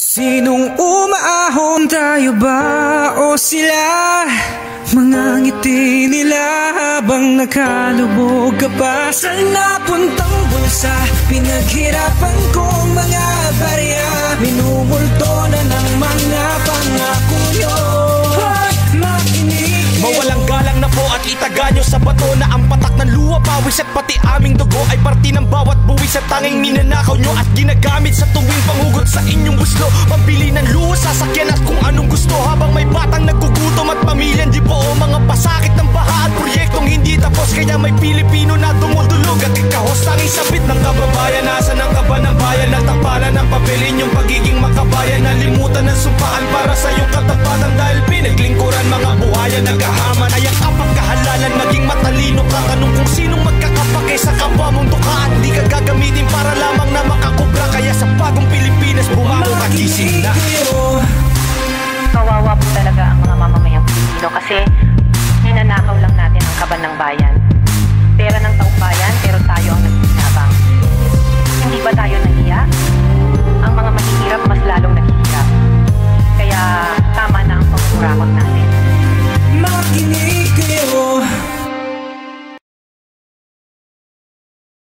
Sinong umaahon, tayo ba o sila? Mga ngiti nila habang nakalubog ka pa sa napuntang bulsa. Pinaghirapan kong mga barya, minumulto na ng mga pangako nyo. Makinig mawalang galang na po at itaga nyo sa bato na ang patak ng luwa, pawis at pati aming dugo ay parte ng bawat buwis at tanging ninanakaw nyo at ginagamit sa tuwing panghugot sa inyong guslo. Pambili ng luwa, sasakyan at kung anong gusto, habang may batang naggugutom at pamilyang di buo. Mga pasakit ng baha at proyektong hindi tapos, kaya may Pilipino na dumudulog at ikahos. Tanging sabit ng kababayan, nasa ng kaba ng bayan at tapalan ng papelin yung pagiging makabayan. Nalimutan ng sumpaan para sa iyong katapatan dahil pinaglingkuran mga buhayan. Naghahaman ay ang kapagkahalalan, maging matalino ka. Tanong kung sinong magkakapake sa kapwa mong duka at di ka gagamitin para lamang na makakubra. Kaya sa bagong Pilipinas bumangon at gising na. Kawawa po talaga ang mga mamamayang Pilipino kasi ninanakaw lang natin ang kaban ng bayan. Pera ng taong bayan pero tayo ang nagsisinabang. Hindi ba tayo nahiya? Ang mga mahihirap mas lalong naghihirap. Kaya tama na ang pagkurakot natin. Makinig